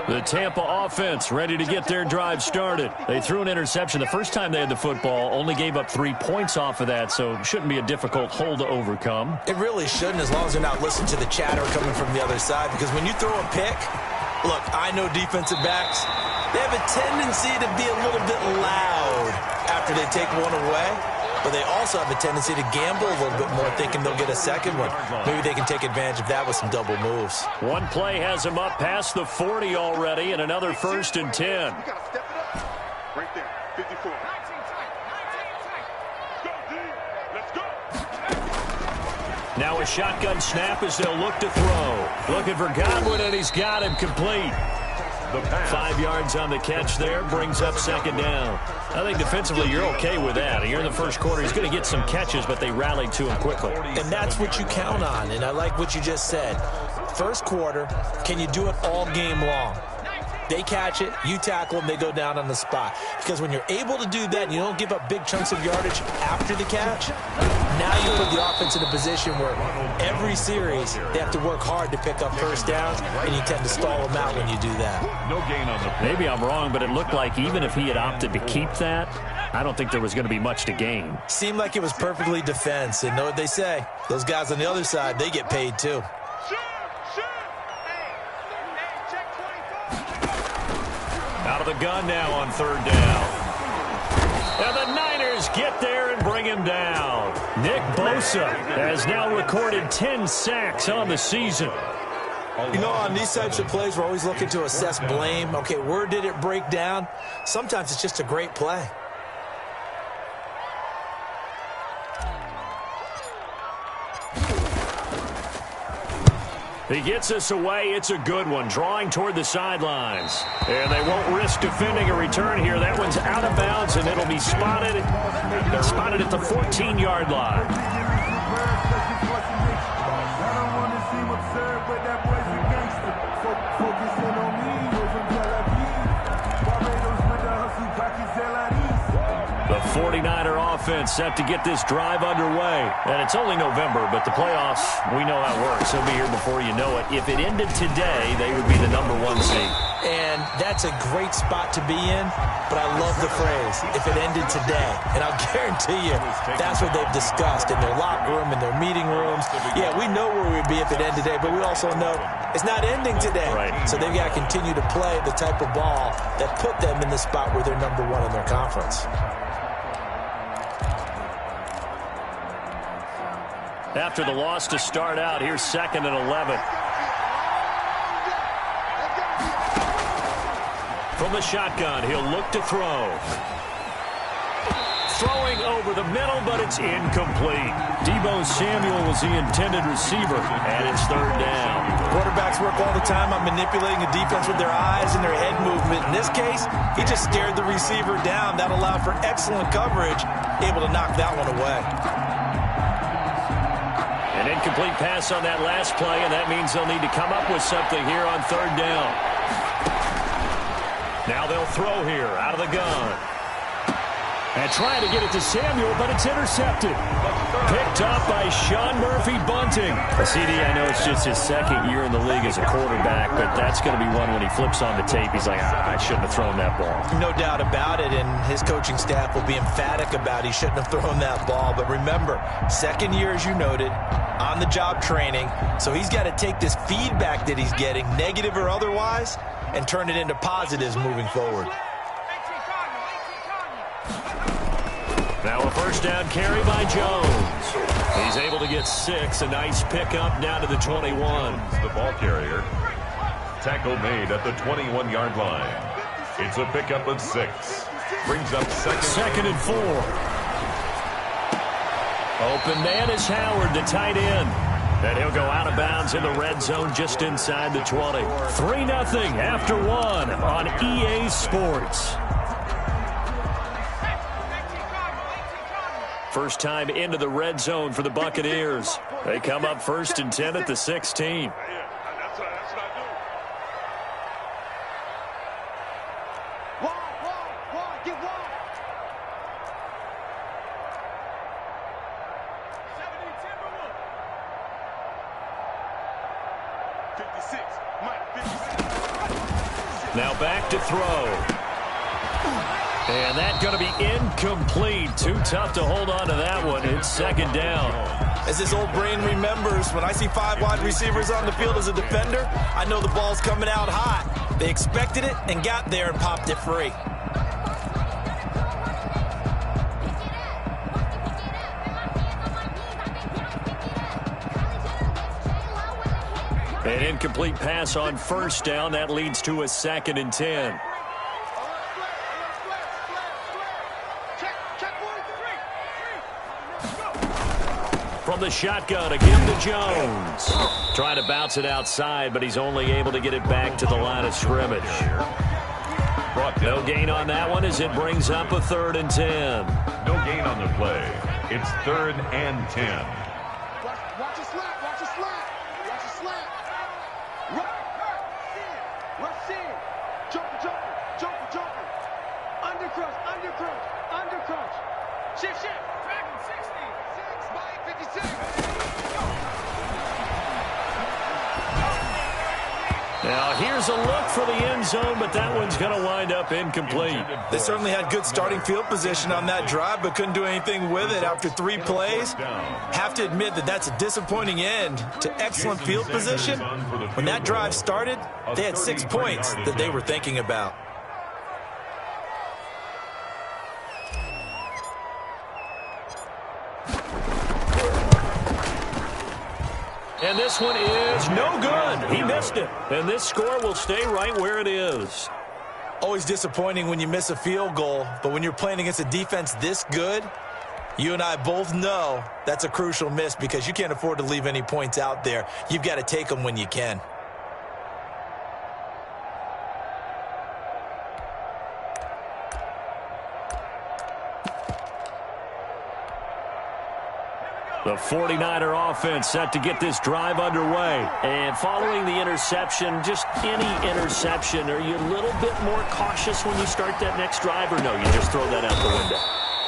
The Tampa offense ready to get their drive started. They threw an interception the first time they had the football, only gave up 3 points off of that, so shouldn't be a difficult hole to overcome. It really shouldn't, as long as they're not listening to the chatter coming from the other side, because when you throw a pick, look, I know defensive backs, they have a tendency to be a little bit loud after they take one away. But they also have a tendency to gamble a little bit more, thinking they'll get a second one. Maybe they can take advantage of that with some double moves. One play has them up past the 40 already, and another 1st and 10. You got to step it up. Right there, 54. Let's go. Now a shotgun snap as they'll look to throw. Looking for Godwin, and he's got him complete. 5 yards on the catch there, brings up 2nd down. I think defensively you're okay with that. Here in the first quarter, he's going to get some catches, but they rallied to him quickly. And that's what you count on, and I like what you just said. First quarter, can you do it all game long? They catch it, you tackle them, they go down on the spot. Because when you're able to do that and you don't give up big chunks of yardage after the catch, now you put the offense in a position where every series they have to work hard to pick up first downs, and you tend to stall them out when you do that. No gain on the play. Maybe I'm wrong, but it looked like even if he had opted to keep that, I don't think there was going to be much to gain. Seemed like it was perfectly defense, and know what they say? Those guys on the other side, they get paid too. Out of the gun now on 3rd down. And the Niners get there and bring him down. Nick Bosa has now recorded 10 sacks on the season. You know, on these types of plays, we're always looking to assess blame. Okay, where did it break down? Sometimes it's just a great play. He gets us away. It's a good one. Drawing toward the sidelines. And they won't risk defending a return here. That one's out of bounds, and it'll be spotted. They're spotted at the 14-yard line. The 49er offense set to get this drive underway. And it's only November, but the playoffs, we know how it works. They'll be here before you know it. If it ended today, they would be the #1 seed. And that's a great spot to be in, but I love the phrase, if it ended today. And I'll guarantee you, that's what they've discussed in their locker room, in their meeting rooms. Yeah, we know where we'd be if it ended today, but we also know it's not ending today. Right. So they've got to continue to play the type of ball that put them in the spot where they're #1 in their conference. After the loss to start out, here's 2nd and 11. From the shotgun, he'll look to throw. Throwing over the middle, but it's incomplete. Deebo Samuel was the intended receiver, and it's 3rd down. Quarterbacks work all the time on manipulating the defense with their eyes and their head movement. In this case, he just stared the receiver down. That allowed for excellent coverage, able to knock that one away. An incomplete pass on that last play, and that means they'll need to come up with something here on 3rd down. Now they'll throw here out of the gun. And trying to get it to Samuel, but it's intercepted. Picked up by Sean Murphy-Bunting. CD, I know it's just his 2nd year in the league as a quarterback, but that's going to be one when he flips on the tape. He's like, I shouldn't have thrown that ball. No doubt about it, and his coaching staff will be emphatic about he shouldn't have thrown that ball. But remember, 2nd year, as you noted, on-the-job training, so he's got to take this feedback that he's getting, negative or otherwise, and turn it into positives moving forward. Now a 1st down carry by Jones. He's able to get 6. A nice pickup down to the 21. The ball carrier. Tackle made at the 21-yard line. It's a pickup of 6. Brings up 2nd and 4. Open man is Howard, the tight end. And he'll go out of bounds in the red zone just inside the 20. 3-0 after 1 on EA Sports. First time into the red zone for the Buccaneers. They come up 1st and 10 at the 16. Now back to throw. And that's going to be incomplete. Too tough to hold on to that one. It's second down. As his old brain remembers, when I see 5 wide receivers on the field as a defender, I know the ball's coming out hot. They expected it and got there and popped it free. An incomplete pass on first down. That leads to a 2nd and 10. From the shotgun, again to Jones. Trying to bounce it outside, but he's only able to get it back to the line of scrimmage. No gain on that one as it brings up a 3rd and 10. No gain on the play. It's 3rd and 10. Watch a slap, watch a slap, watch a slap. Rush in, jumper, jumper, jumper. Undercrunch, undercrunch, undercrunch. Shift, Dragon 60, 6 by 56. Now here's a look for the end zone, but that one's going to wind up incomplete. They certainly had good starting field position on that drive, but couldn't do anything with it after 3 plays. Have to admit that that's a disappointing end to excellent field position. When that drive started, they had 6 points that they were thinking about. And this one is no good. He missed it. And this score will stay right where it is. Always disappointing when you miss a field goal, but when you're playing against a defense this good, you and I both know that's a crucial miss because you can't afford to leave any points out there. You've got to take them when you can. The 49er offense set to get this drive underway. And following the interception, just any interception, are you a little bit more cautious when you start that next drive, or no, you just throw that out the window?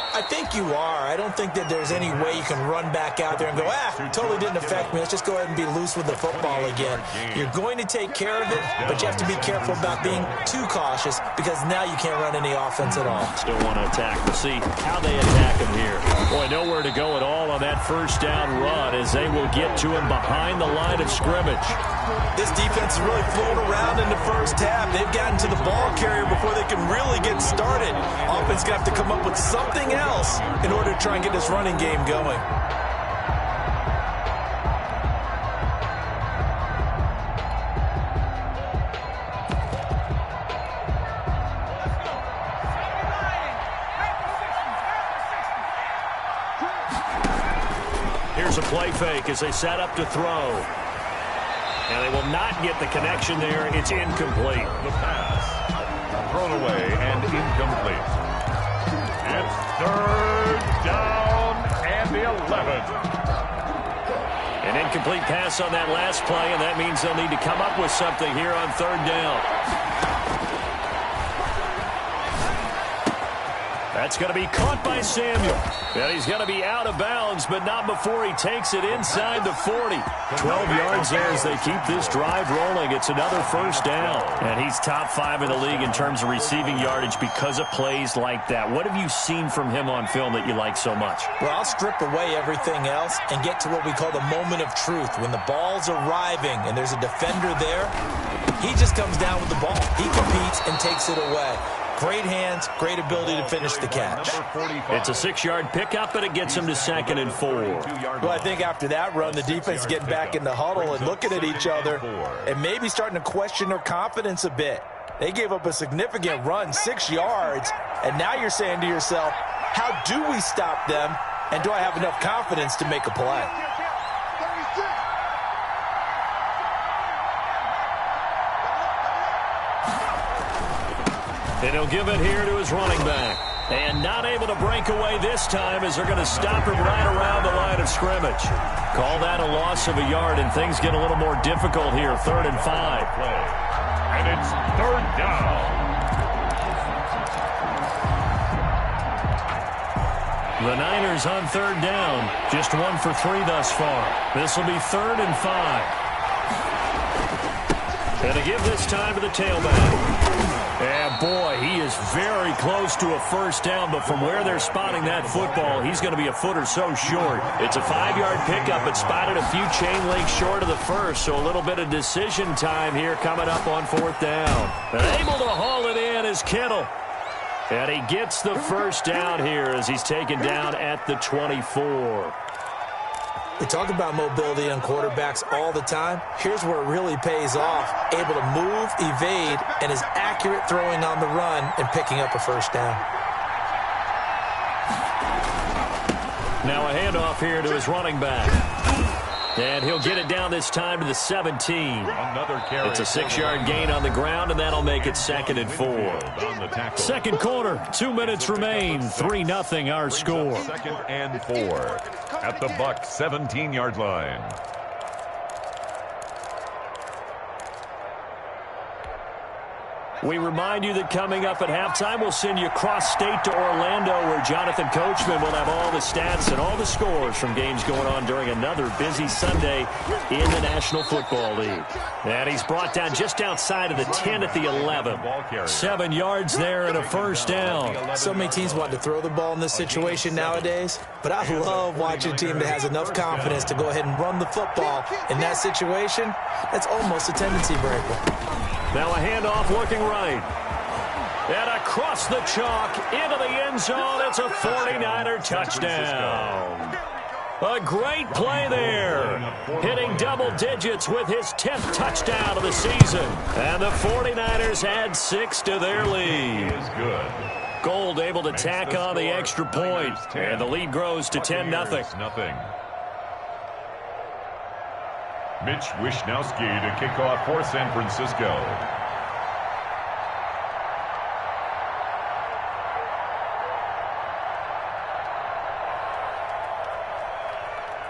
I think you are. I don't think that there's any way you can run back out there and go, totally didn't affect me. Let's just go ahead and be loose with the football again. You're going to take care of it, but you have to be careful about being too cautious because now you can't run any offense at all. Still want to attack. We'll see how they attack him here. Boy, nowhere to go at all on that first down run as they will get to him behind the line of scrimmage. This defense is really flown around in the first half. They've gotten to the ball carrier before they can really get started. Offense going to have to come up with something else in order to try and get this running game going. Here's a play fake as they set up to throw. And they will not get the connection there. It's incomplete. The pass. Thrown away and incomplete. It's 3rd down and 11. An incomplete pass on that last play, and that means they'll need to come up with something here on 3rd down. That's going to be caught by Samuel. And he's going to be out of bounds, but not before he takes it inside the 40. 12 yards there as they keep this drive rolling. It's another first down. And he's top 5 in the league in terms of receiving yardage because of plays like that. What have you seen from him on film that you like so much? Well, I'll strip away everything else and get to what we call the moment of truth. When the ball's arriving and there's a defender there, he just comes down with the ball. He competes and takes it away. Great hands, great ability to finish the catch. It's a 6-yard pickup, and it gets him to 2nd and 4. Well, I think after that run, the defense is getting back in the huddle and looking at each other and maybe starting to question their confidence a bit. They gave up a significant run, 6 yards, and now you're saying to yourself, how do we stop them, and do I have enough confidence to make a play? And he'll give it here to his running back. And not able to break away this time as they're going to stop him right around the line of scrimmage. Call that a loss of a yard, and things get a little more difficult here. 3rd and 5. And it's 3rd down. The Niners on 3rd down. Just 1 for 3 thus far. This will be 3rd and 5. And they give this time to the tailback. And, boy, he is very close to a first down, but from where they're spotting that football, he's going to be a foot or so short. It's a 5-yard pickup, but spotted a few chain links short of the first, so a little bit of decision time here coming up on fourth down. And able to haul it in is Kittle. And he gets the first down here as he's taken down at the 24. We talk about mobility on quarterbacks all the time. Here's where it really pays off. Able to move, evade, and is accurate throwing on the run and picking up a first down. Now a handoff here to his running back. And he'll get it down this time to the 17. Another carry. It's a 6-yard gain on the ground, and that'll make it 2nd and 4. Second quarter, 2 minutes remain. 3-0 our score. 2nd and 4 at the Bucs 17-yard line. We remind you that coming up at halftime, we'll send you cross-state to Orlando, where Jonathan Coachman will have all the stats and all the scores from games going on during another busy Sunday in the National Football League. And he's brought down just outside of the 10 at the 11. 7 yards there and a first down. So many teams want to throw the ball in this situation nowadays, but I love watching a team that has enough confidence to go ahead and run the football in that situation. That's almost a tendency breaker. Now a handoff looking right. And across the chalk into the end zone. It's a 49er touchdown. A great play there. Hitting double digits with his 10th touchdown of the season. And the 49ers add 6 to their lead. Gold able to tack on the extra point. And the lead grows to 10-0. Mitch Wishnowsky to kick off for San Francisco.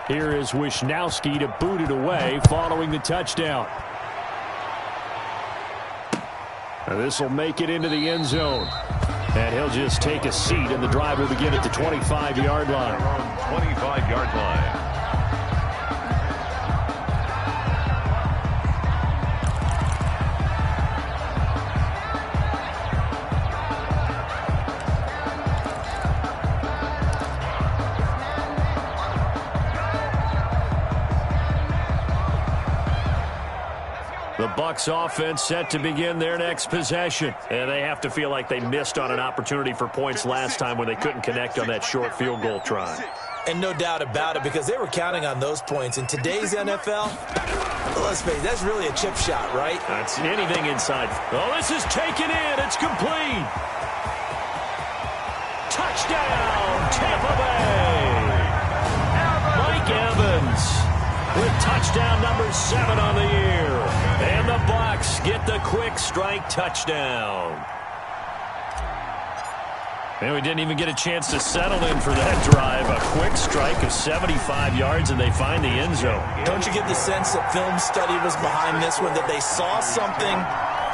Here is Wishnowsky to boot it away following the touchdown. This will make it into the end zone. And he'll just take a seat, and the drive will begin at the 25-yard line. 25-yard line. The Bucs offense set to begin their next possession. And they have to feel like they missed on an opportunity for points last time when they couldn't connect on that short field goal try. And no doubt about it, because they were counting on those points. In today's NFL, let's face it, that's really a chip shot, right? That's anything inside. Oh, this is taken in. It's complete. Touchdown, Tampa Bay. Mike Evans with touchdown number 7 on the year. And the Bucs get the quick strike touchdown. And we didn't even get a chance to settle in for that drive. A quick strike of 75 yards, and they find the end zone. Don't you get the sense that film study was behind this one, that they saw something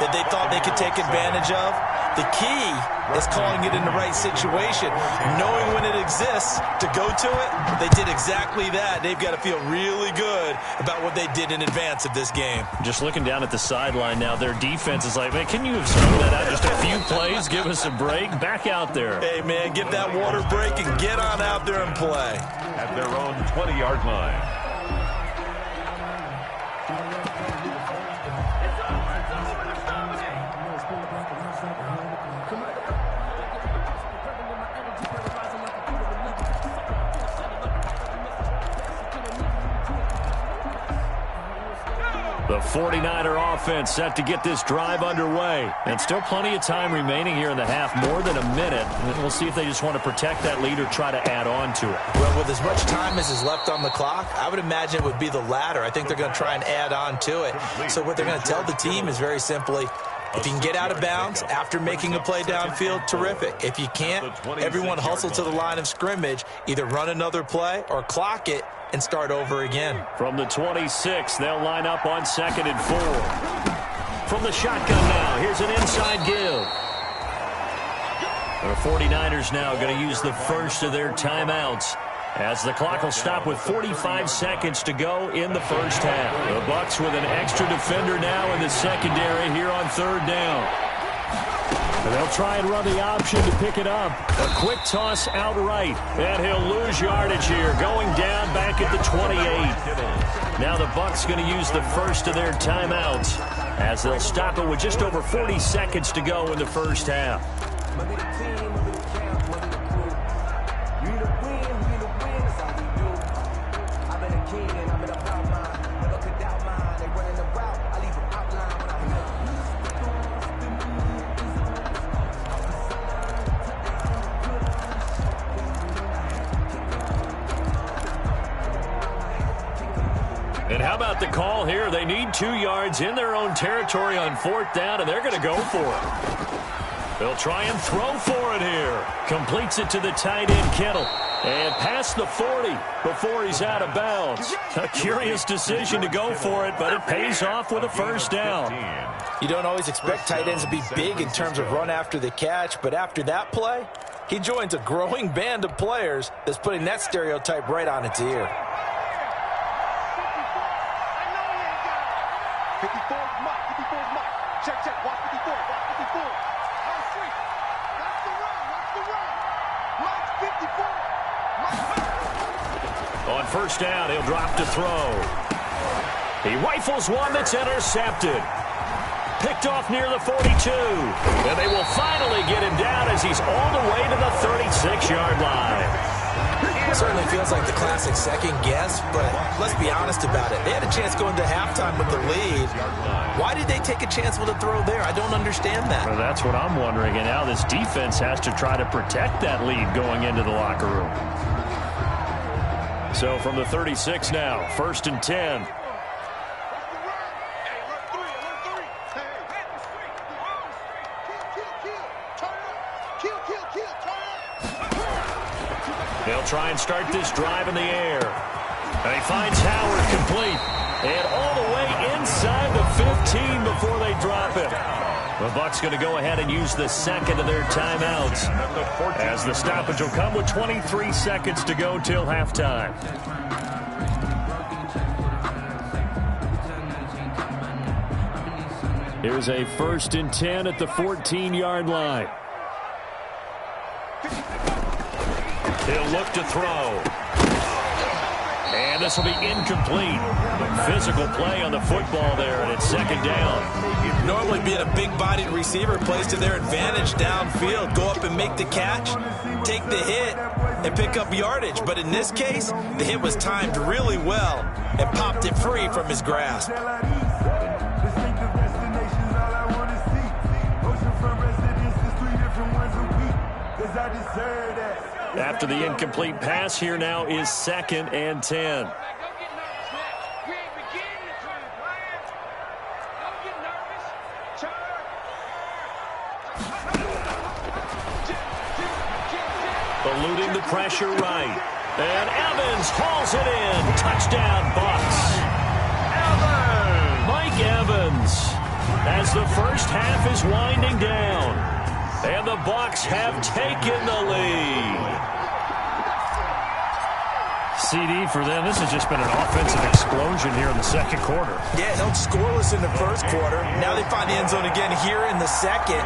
that they thought they could take advantage of? The key is calling it in the right situation, knowing when it exists to go to it. They did exactly that. They've got to feel really good about what they did in advance of this game. Just looking down at the sideline now, their defense is like, man, can you have strung that out just a few plays? Give us a break. Back out there. Hey, man, get that water break and get on out there and play. At their own 20-yard line. The 49er offense set to get this drive underway. And still plenty of time remaining here in the half, more than a minute. And we'll see if they just want to protect that lead or try to add on to it. Well, with as much time as is left on the clock, I would imagine it would be the latter. I think they're going to try and add on to it. So what they're going to tell the team is very simply, if you can get out of bounds after making a play downfield, terrific. If you can't, everyone hustle to the line of scrimmage, either run another play or clock it and start over again. From the 26, they'll line up on 2nd and 4. From the shotgun now, here's an inside give. The 49ers now going to use the first of their timeouts as the clock will stop with 45 seconds to go in the first half. The Bucs with an extra defender now in the secondary here on third down. And they'll try and run the option to pick it up. A quick toss outright, and he'll lose yardage here, going down back at the 28. Now the Bucs going to use the first of their timeouts as they'll stop it with just over 40 seconds to go in the first half. And how about the call here? They need 2 yards in their own territory on fourth down, and they're going to go for it. They'll try and throw for it here. Completes it to the tight end, Kittle. And past the 40 before he's out of bounds. A curious decision to go for it, but it pays off with a first down. You don't always expect tight ends to be big in terms of run after the catch, but after that play, he joins a growing band of players that's putting that stereotype right on its ear. 54, Mike. 54, Mike. Check, check. Watch 54. Watch 54. On street. Watch the run. Watch the run. Watch 54. On first down, he'll drop to throw. He rifles one that's intercepted. Picked off near the 42. And they will finally get him down as he's all the way to the 36-yard line. Certainly feels like the classic second guess, but let's be honest about it. They had a chance going to halftime with the lead. Why did they take a chance with a throw there? I don't understand that. Well, that's what I'm wondering. And now this defense has to try to protect that lead going into the locker room. So from the 36 now, first and 10. They'll try and start this drive in the air. And he finds Howard complete. And all the way inside the 15 before they drop it. The Bucs going to go ahead and use the second of their timeouts as the stoppage will come with 23 seconds to go till halftime. Here's a first and 10 at the 14-yard line. He'll look to throw. And this will be incomplete. Physical play on the football there, and it's second down. Normally being a big-bodied receiver plays to their advantage downfield. Go up and make the catch, take the hit, and pick up yardage. But in this case, the hit was timed really well and popped it free from his grasp. After the incomplete pass, here now is second and 10. Eluding the pressure right. And Evans hauls it in. Touchdown, Bucs. Mike Evans, as the first half is winding down. And the Bucs have taken the lead. CD for them. This has just been an offensive explosion here in the second quarter. Yeah, held scoreless in the first quarter. Now they find the end zone again here in the second.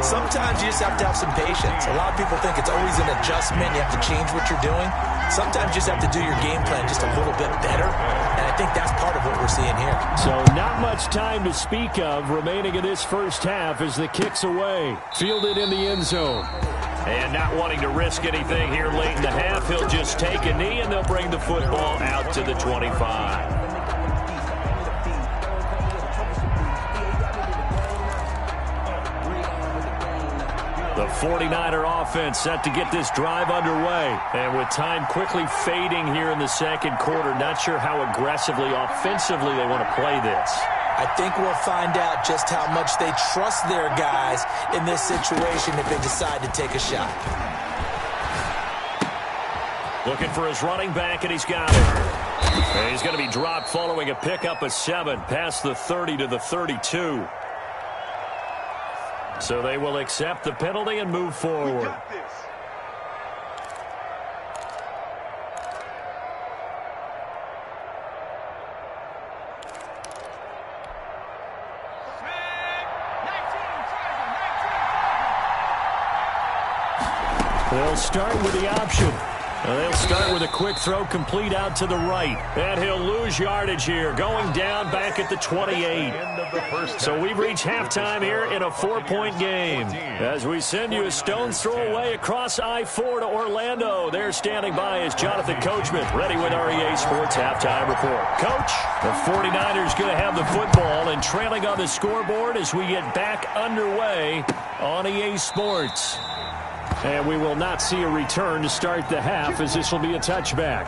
Sometimes you just have to have some patience. A lot of people think it's always an adjustment. You have to change what you're doing. Sometimes you just have to do your game plan just a little bit better. And I think that's part of what we're seeing here. So not much time to speak of remaining in this first half as the kick's away. Fielded in the end zone. And not wanting to risk anything here late in the half, he'll just take a knee and they'll bring the football out to the 25. The 49er offense set to get this drive underway. And with time quickly fading here in the second quarter, not sure how aggressively, offensively they want to play this. I think we'll find out just how much they trust their guys in this situation if they decide to take a shot. Looking for his running back, and he's got it. And he's going to be dropped following a pickup of 7 past the 30 to the 32. So they will accept the penalty and move forward. They'll start with the option. They'll start with a quick throw complete out to the right. And he'll lose yardage here, going down back at the 28. So we've reached halftime here in a 4-point game. As we send you a stone's throw away across I-4 to Orlando. There standing by is Jonathan Coachman, ready with our EA Sports Halftime Report. Coach, the 49ers going to have the football and trailing on the scoreboard as we get back underway on EA Sports. And we will not see a return to start the half, as this will be a touchback.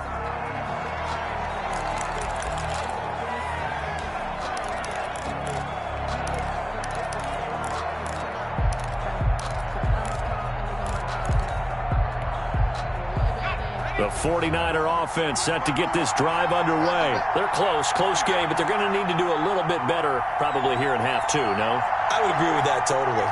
The 49er offense set to get this drive underway. They're close game, but they're going to need to do a little bit better probably here in half two, no? I would agree with that totally.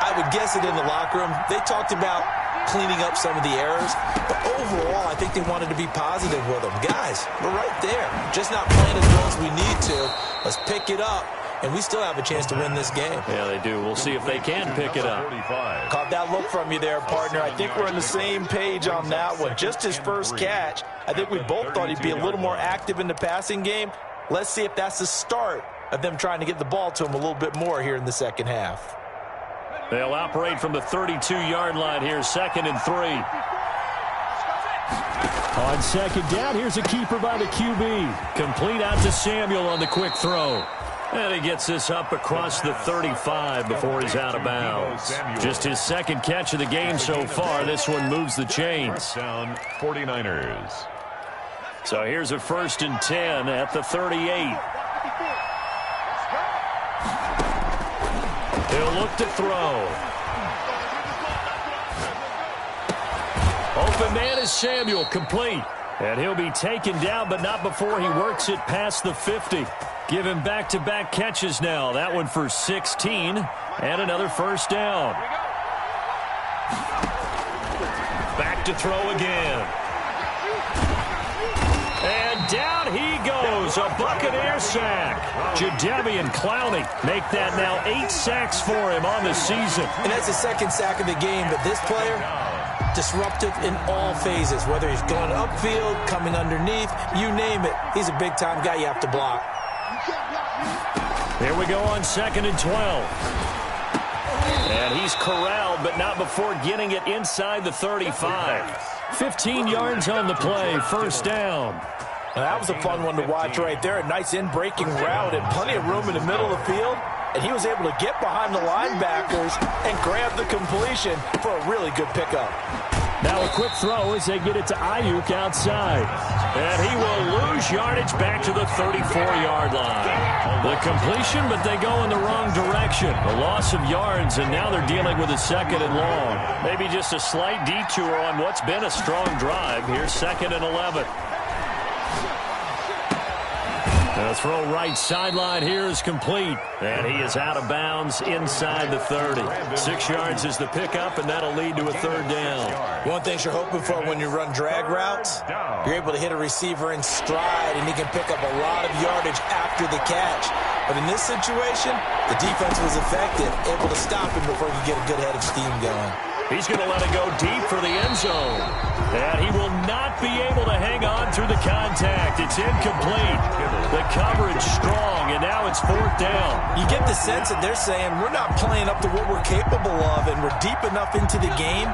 I would guess it in the locker room. They talked about cleaning up some of the errors, but overall, I think they wanted to be positive with them. Guys, we're right there. Just not playing as well as we need to. Let's pick it up, and we still have a chance to win this game. Yeah, they do. We'll see if they can pick it up. Caught that look from you there, partner. I think we're on the same page on that one. Just his first catch. I think we both thought he'd be a little more active in the passing game. Let's see if that's the start of them trying to get the ball to him a little bit more here in the second half. They'll operate from the 32-yard line here, 2nd and 3. On second down, here's a keeper by the QB. Complete out to Samuel on the quick throw. And he gets this up across the 35 before he's out of bounds. Just his second catch of the game so far. This one moves the chains. Down 49ers. So here's a 1st and 10 at the 38. He'll look to throw. Open man is Samuel, complete. And he'll be taken down, but not before he works it past the 50. Give him back-to-back catches now. That one for 16, and another first down. Back to throw again. And down he goes, a Buccaneer sack. Jadeveon Clowney make that now 8 sacks for him on the season. And that's the second sack of the game, but this player, disruptive in all phases, whether he's going upfield, coming underneath, you name it. He's a big-time guy you have to block. Here we go on 2nd and 12. And he's corralled, but not before getting it inside the 35. 15 yards on the play, first down. Now, that was a fun one to watch right there. A nice in-breaking route and plenty of room in the middle of the field. And he was able to get behind the linebackers and grab the completion for a really good pickup. Now a quick throw as they get it to Ayuk outside. And he will lose yardage back to the 34-yard line. The completion, but they go in the wrong direction. A loss of yards, and now they're dealing with a 2nd and long. Maybe just a slight detour on what's been a strong drive. Here's 2nd and 11. The throw right sideline here is complete. And he is out of bounds inside the 30. 6 yards is the pickup, and that'll lead to a 3rd down. One thing you're hoping for when you run drag routes, you're able to hit a receiver in stride, and he can pick up a lot of yardage after the catch. But in this situation, the defense was effective, able to stop him before he could get a good head of steam going. He's going to let it go deep for the end zone. And he will not be able to hang on through the contact. It's incomplete. The coverage strong, and now it's 4th down. You get the sense that they're saying we're not playing up to what we're capable of, and we're deep enough into the game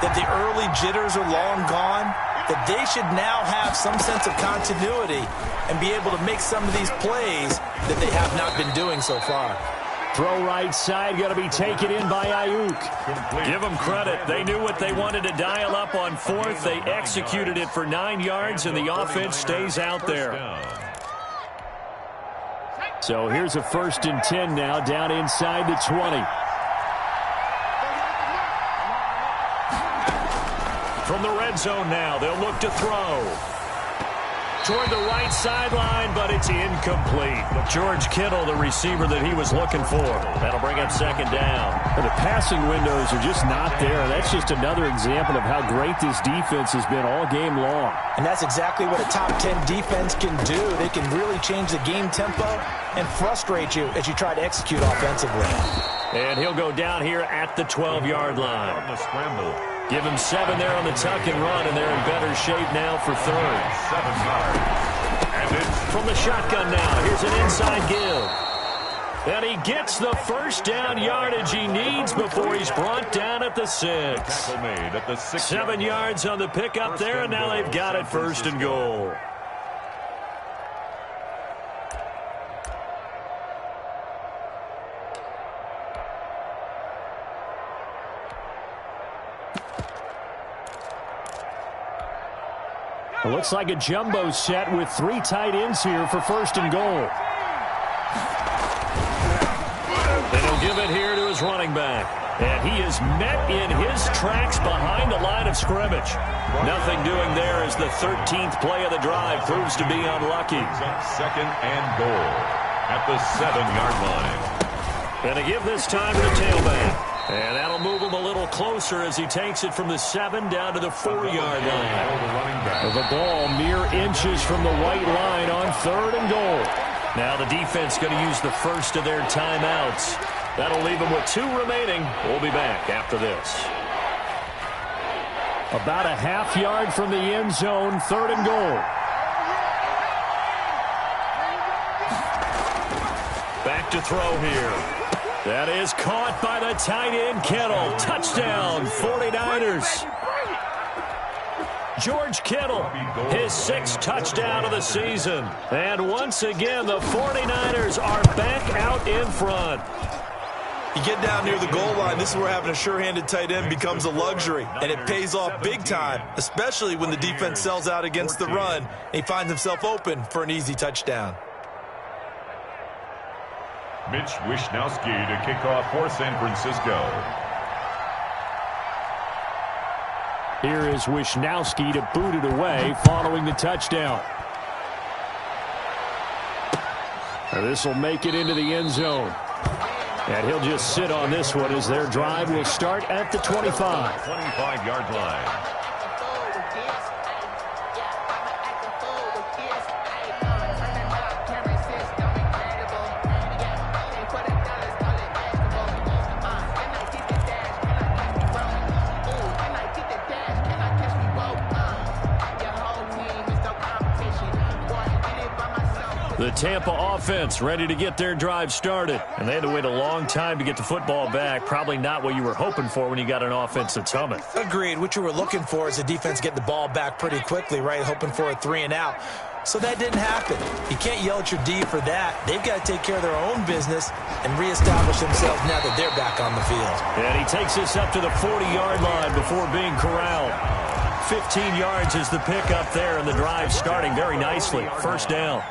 that the early jitters are long gone, that they should now have some sense of continuity and be able to make some of these plays that they have not been doing so far. Throw right side, going to be taken in by Ayuk. Give them credit. They knew what they wanted to dial up on 4th. They executed it for 9 yards, and the offense stays out there. So here's a 1st and 10 now, down inside the 20. From the red zone now, they'll look to throw. Toward the right sideline, but it's incomplete. George Kittle, the receiver that he was looking for. That'll bring up 2nd down. And the passing windows are just not there. That's just another example of how great this defense has been all game long. And that's exactly what a top 10 defense can do. They can really change the game tempo and frustrate you as you try to execute offensively. And he'll go down here at the 12-yard line. On the scramble, Give him 7 there on the tuck and run, and they're in better shape now for third. 7 yards. And it's from the shotgun now. Here's an inside give. And he gets the first down yardage he needs before he's brought down at the 6. tackle made at the 6. 7 yards on the pickup there, and now they've got it first and goal. It looks like a jumbo set with 3 tight ends here for first and goal. And he'll give it here to his running back. And he is met in his tracks behind the line of scrimmage. Nothing doing there as the 13th play of the drive proves to be unlucky. Second and goal at the 7-yard line. And to give this time to the tailback. And that'll move him a little closer as he takes it from the 7 down to the 4-yard line. The ball mere inches from the white line on third and goal. Now the defense going to use the first of their timeouts. That'll leave them with 2 remaining. We'll be back after this. About a half yard from the end zone, third and goal. Back to throw here. That is caught by the tight end, Kittle. Touchdown, 49ers. George Kittle, his 6th touchdown of the season. And once again, the 49ers are back out in front. You get down near the goal line, this is where having a sure-handed tight end becomes a luxury, and it pays off big time, especially when the defense sells out against the run, and he finds himself open for an easy touchdown. Mitch Wishnowsky to kick off for San Francisco. Here is Wishnowsky to boot it away following the touchdown. This will make it into the end zone. And he'll just sit on this one as their drive will start at the 25. 25-yard line. The Tampa offense ready to get their drive started. And they had to wait a long time to get the football back. Probably not what you were hoping for when you got an offense that's humming. Agreed. What you were looking for is the defense getting the ball back pretty quickly, right? Hoping for a 3 and out. So that didn't happen. You can't yell at your D for that. They've got to take care of their own business and reestablish themselves now that they're back on the field. And he takes this up to the 40-yard line before being corralled. 15 yards is the pickup there, and the drive starting very nicely. First down.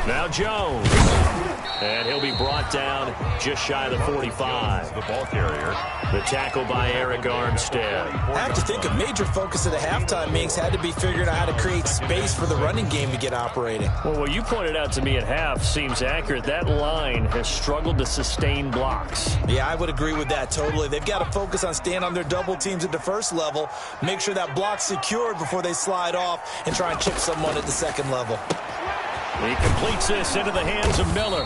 Now Jones. And he'll be brought down just shy of the 45. The ball carrier. The tackle by Eric Armstead. I have to think a major focus of the halftime meetings had to be figuring out how to create space for the running game to get operating. Well, what you pointed out to me at half seems accurate. That line has struggled to sustain blocks. Yeah, I would agree with that totally. They've got to focus on staying on their double teams at the first level, make sure that block's secured before they slide off and try and chip someone at the second level. He completes this into the hands of Miller.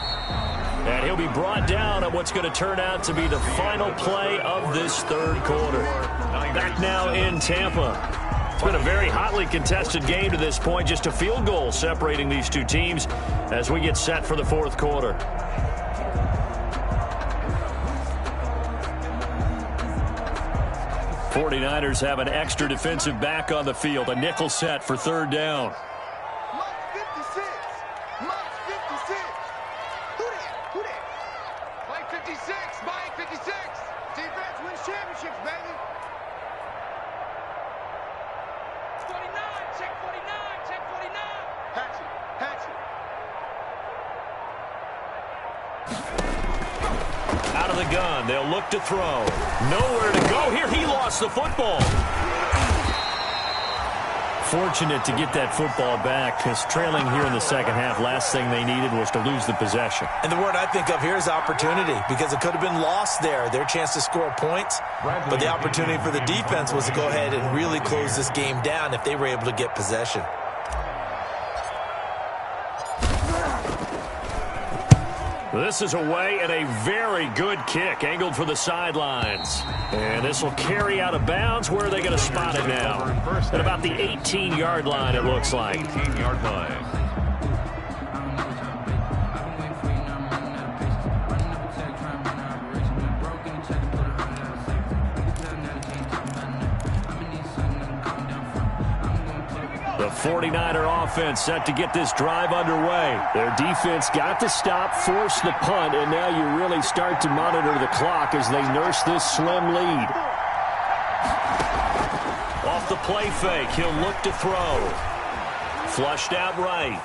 And he'll be brought down at what's going to turn out to be the final play of this third quarter. Back now in Tampa. It's been a very hotly contested game to this point. Just a field goal separating these two teams as we get set for the fourth quarter. '49ers have an extra defensive back on the field. A nickel set for third down. of the gun. They'll look to throw. Nowhere to go here. He lost the football. Fortunate to get that football back because trailing here in the second half, last thing they needed was to lose the possession. And the word I think of here is opportunity, because it could have been lost there, their chance to score points. But the opportunity for the defense was to go ahead and really close this game down if they were able to get possession. This is away and a very good kick, angled for the sidelines. And this will carry out of bounds. Where are they going to spot it now? At about the 18-yard line, it looks like. 18-yard line. The 49er offense set to get this drive underway. Their defense got to stop, force the punt, and now you really start to monitor the clock as they nurse this slim lead. Off the play fake, he'll look to throw. Flushed out right.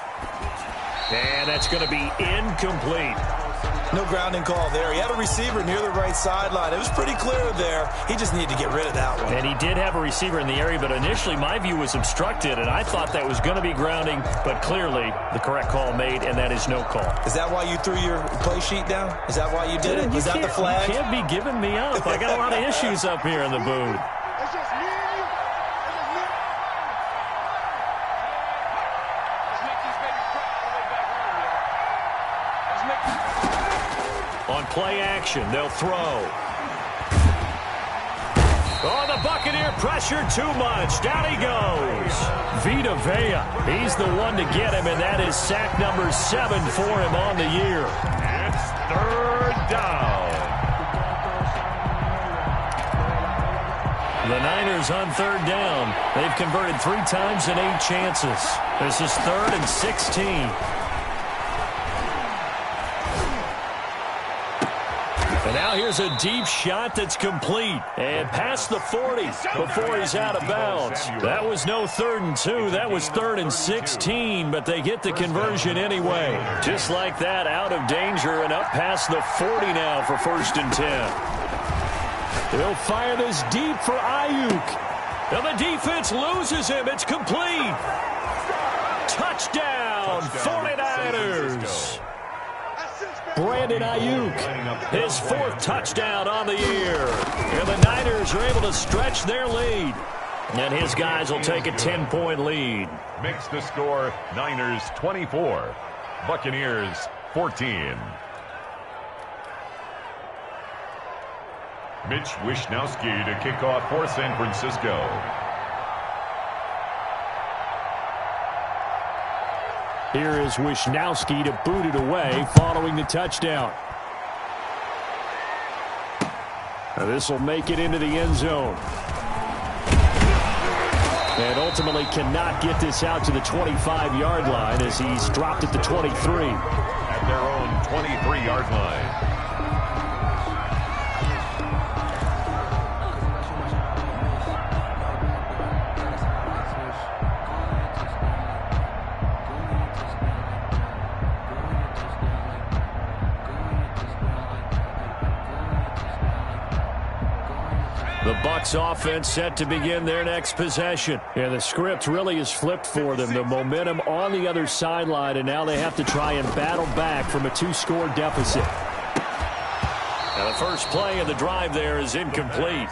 And that's going to be incomplete. No grounding call there. He had a receiver near the right sideline. It was pretty clear there. He just needed to get rid of that one. And he did have a receiver in the area, but initially my view was obstructed, and I thought that was going to be grounding, but clearly the correct call made, and that is no call. Is that why you threw your play sheet down? Is that why you did it? Was that the flag? You can't be giving me up. I got a lot of issues up here in the booth. It's just me and you. It's just me. Let's make these babies cry all the way back home, yo. Let's make these... On play action, they'll throw. Oh, the Buccaneer pressure too much. Down he goes. Vita Vea, he's the one to get him, and that is sack number 7 for him on the year. It's third down. The Niners on third down. They've converted 3 times in 8 chances. This is 3rd and 16. And now here's a deep shot that's complete. And past the 40 before he's out of bounds. That was no 3rd and 2. That was 3rd and 16, but they get the conversion anyway. Just like that, out of danger and up past the 40 now for 1st and 10. He'll fire this deep for Ayuk. And the defense loses him. It's complete. Touchdown, 49ers. Brandon Ayuk, his 4th touchdown on the year. And the Niners are able to stretch their lead. And his guys will take a 10-point lead. Makes the score Niners 24, Buccaneers 14. Mitch Wishnowsky to kick off for San Francisco. Here is Wishnowsky to boot it away following the touchdown. Now this will make it into the end zone. And ultimately cannot get this out to the 25-yard line as he's dropped at the 23. At their own 23-yard line. The Bucs offense set to begin their next possession. And the script really is flipped for them. The momentum on the other sideline, and now they have to try and battle back from a 2-score deficit. Now the first play of the drive there is incomplete.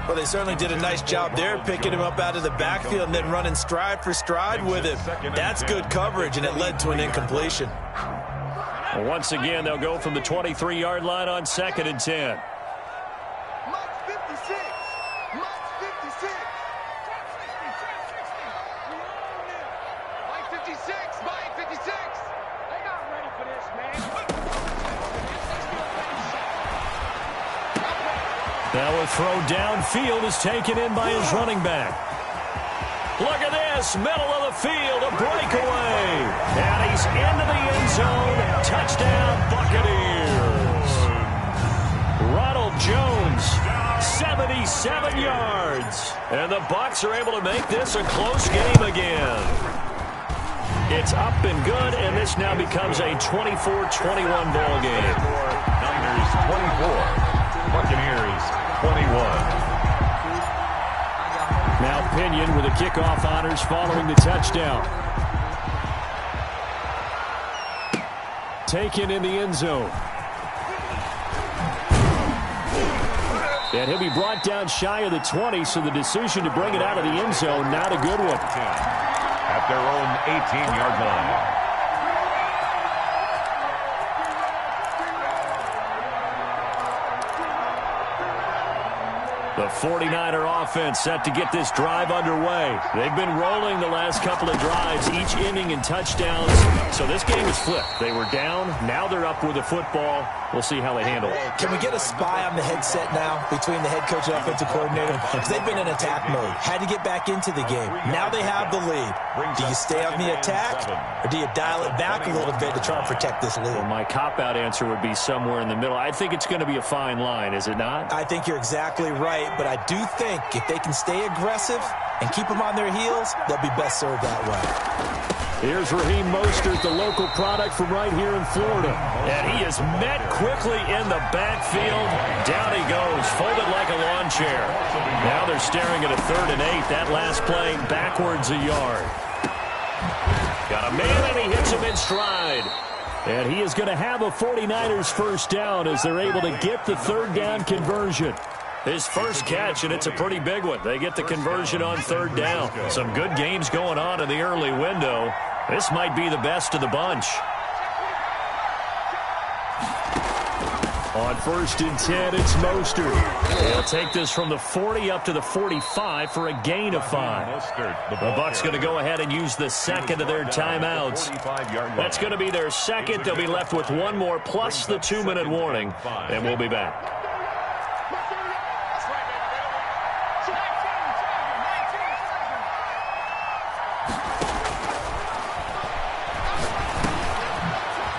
Well, they certainly did a nice job there, picking him up out of the backfield and then running stride for stride with him. That's good coverage, and it led to an incompletion. Well, once again, they'll go from the 23-yard line on 2nd and 10. Now a throw downfield is taken in by his running back. Look at this, middle of the field, a breakaway. And he's into the end zone. Touchdown, Buccaneers. Ronald Jones, 77 yards. And the Bucs are able to make this a close game again. It's up and good, and this now becomes a 24-21 ball game. Niners 24. Pinion with the kickoff honors following the touchdown. Taken in the end zone. And he'll be brought down shy of the 20, so the decision to bring it out of the end zone, not a good one. At their own 18-yard line. The 49er offense set to get this drive underway. They've been rolling the last couple of drives, each inning in touchdowns. So this game is flipped. They were down. Now they're up with the football. We'll see how they handle it. Can we get a spy on the headset now between the head coach and offensive coordinator? Because they've been in attack mode. Had to get back into the game. Now they have the lead. Do you stay on the attack, or do you dial it back a little bit to try and protect this lead? Well, my cop-out answer would be somewhere in the middle. I think it's going to be a fine line, is it not? I think you're exactly right, but I do think if they can stay aggressive and keep them on their heels, they'll be best served that way. Here's Raheem Mostert, the local product from right here in Florida. And he is met quickly in the backfield. Down he goes, folded like a lawn chair. Now they're staring at a 3rd and 8. That last play backwards a yard. Got a man, and he hits him in stride. And he is going to have a 49ers first down as they're able to get the 3rd down conversion. His first catch, and it's a pretty big one. They get the conversion on 3rd down. Some good games going on in the early window. This might be the best of the bunch. On 1st and 10, it's Mostert. He'll take this from the 40 up to the 45 for a gain of 5. The Bucs going to go ahead and use the second of their timeouts. That's going to be their second. They'll be left with one more plus the 2-minute warning, and we'll be back.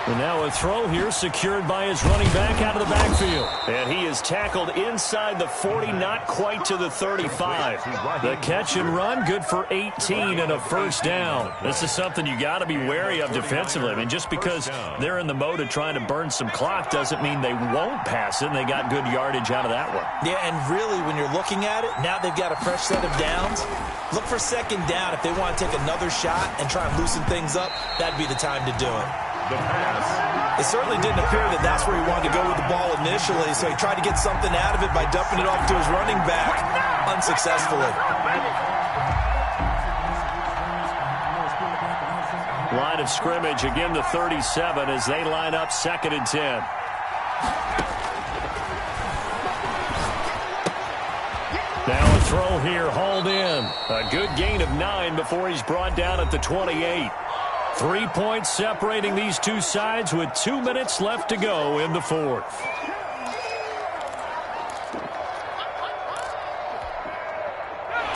And now a throw here secured by his running back out of the backfield. And he is tackled inside the 40, not quite to the 35. The catch and run, good for 18 and a first down. This is something you got to be wary of defensively. I mean, just because they're in the mode of trying to burn some clock doesn't mean they won't pass it, and they got good yardage out of that one. Yeah, and really, when you're looking at it, now they've got a fresh set of downs. Look for 2nd down. If they want to take another shot and try and loosen things up, that'd be the time to do it. It certainly didn't appear that that's where he wanted to go with the ball initially, so he tried to get something out of it by dumping it off to his running back unsuccessfully. Line of scrimmage, again the 37 as they line up 2nd and 10. Now a throw here, hauled in. A good gain of 9 before he's brought down at the 28. 3 points separating these two sides with 2 minutes left to go in the 4th.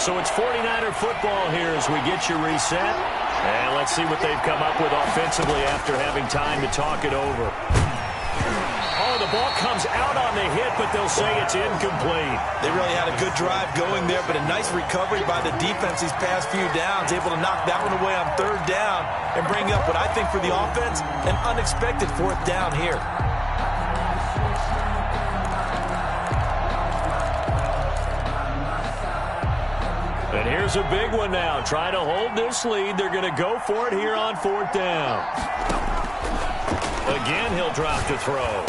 So it's 49er football here as we get you reset. And let's see what they've come up with offensively after having time to talk it over. Oh, the ball comes out on the hit, but they'll say it's incomplete. They really had a good drive going there, but a nice recovery by the defense these past few downs, able to knock that one away on 3rd down and bring up what I think for the offense, an unexpected 4th down here. And here's a big one now. Trying to hold this lead. They're going to go for it here on 4th down. Again, he'll drop to throw.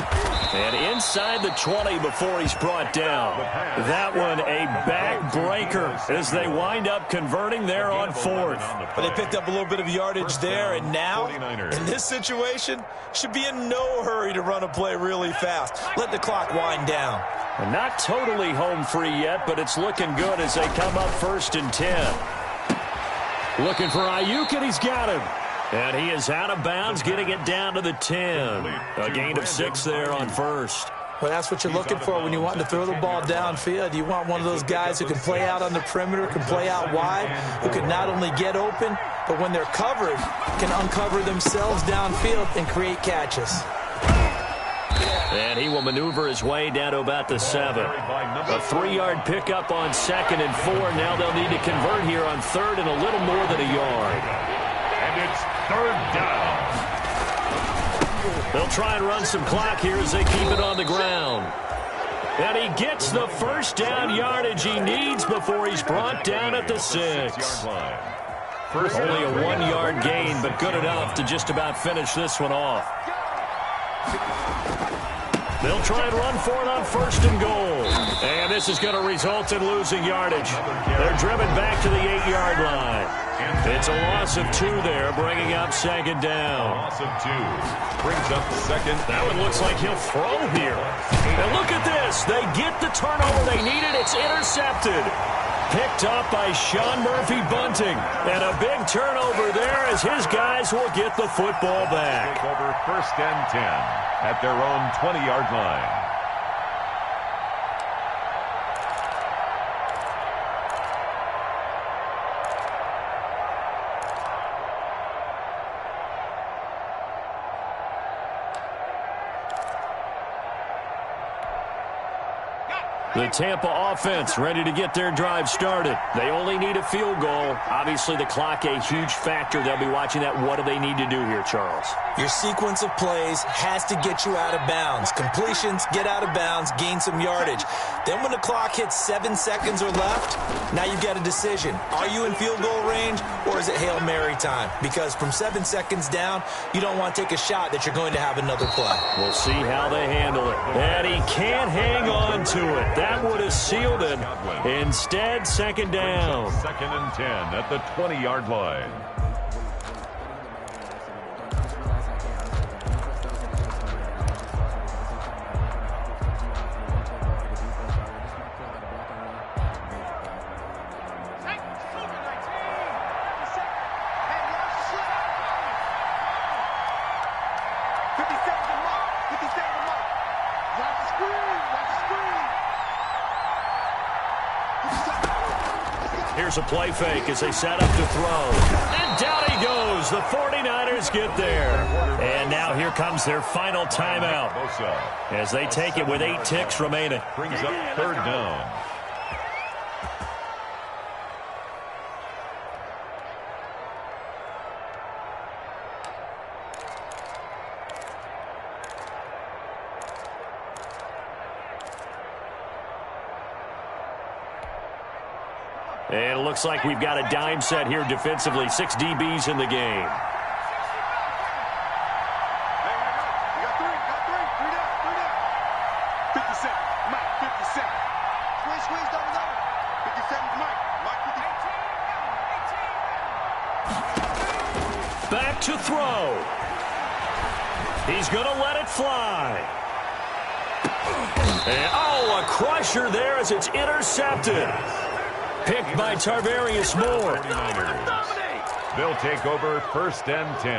And inside the 20 before he's brought down. That one a backbreaker as they wind up converting there on 4th. But they picked up a little bit of yardage there, and now, in this situation, should be in no hurry to run a play really fast. Let the clock wind down. And not totally home free yet, but it's looking good as they come up 1st and 10. Looking for Ayuk, and he's got him. And he is out of bounds, getting it down to the 10. A gain of 6 there on 1st. Well, that's what you're looking for when you want to throw the ball downfield. You want one of those guys who can play out on the perimeter, can play out wide, who can not only get open, but when they're covered, can uncover themselves downfield and create catches. And he will maneuver his way down to about the 7. A 3-yard pickup on 2nd and 4. Now they'll need to convert here on 3rd and a little more than a yard. And it's 3rd down. They'll try and run some clock here as they keep it on the ground. And he gets the first down yardage he needs before he's brought down at the 6. Only a 1-yard gain, but good enough to just about finish this one off. They'll try and run for it on 1st and goal. And this is going to result in losing yardage. They're driven back to the 8-yard line. It's a loss of 2 there, bringing up 2nd down. Loss of 2 brings up 2nd. That one looks like he'll throw here. And look at this. They get the turnover they needed. It's intercepted. Picked up by Sean Murphy Bunting. And a big turnover there as his guys will get the football back. Take over 1st and 10 at their own 20-yard line. The Tampa offense ready to get their drive started. They only need a field goal. Obviously, the clock a huge factor. They'll be watching that. What do they need to do here, Charles? Your sequence of plays has to get you out of bounds. Completions, get out of bounds, gain some yardage. Then when the clock hits 7 seconds or left, now you've got a decision. Are you in field goal range or is it Hail Mary time? Because from 7 seconds down, you don't want to take a shot that you're going to have another play. We'll see how they handle it. And he can't hang on to it. That would have sealed it. Instead, 2nd down. 2nd and 10 at the 20-yard line. Here's a play fake as they set up to throw. And down he goes. The 49ers get there. And now here comes their final timeout as they take it with 8 ticks remaining. Brings up 3rd down. And it looks like we've got a dime set here defensively. 6 DBs in the game. Back to throw. He's going to let it fly. And, a crusher there as it's intercepted. Picked by Tarvarius Moore. They'll take over 1st and 10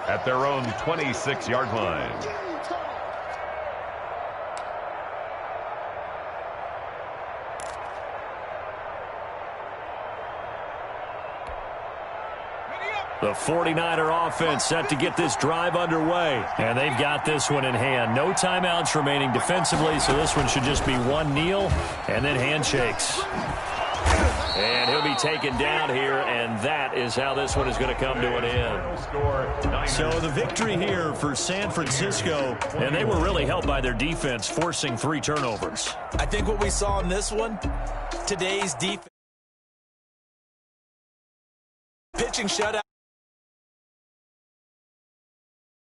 at their own 26-yard line. The 49er offense set to get this drive underway. And they've got this one in hand. No timeouts remaining defensively, so this one should just be one kneel and then handshakes. And he'll be taken down here, and that is how this one is going to come to an end. So the victory here for San Francisco, and they were really helped by their defense, forcing 3 turnovers. I think what we saw in this one, today's defense, pitching shutout.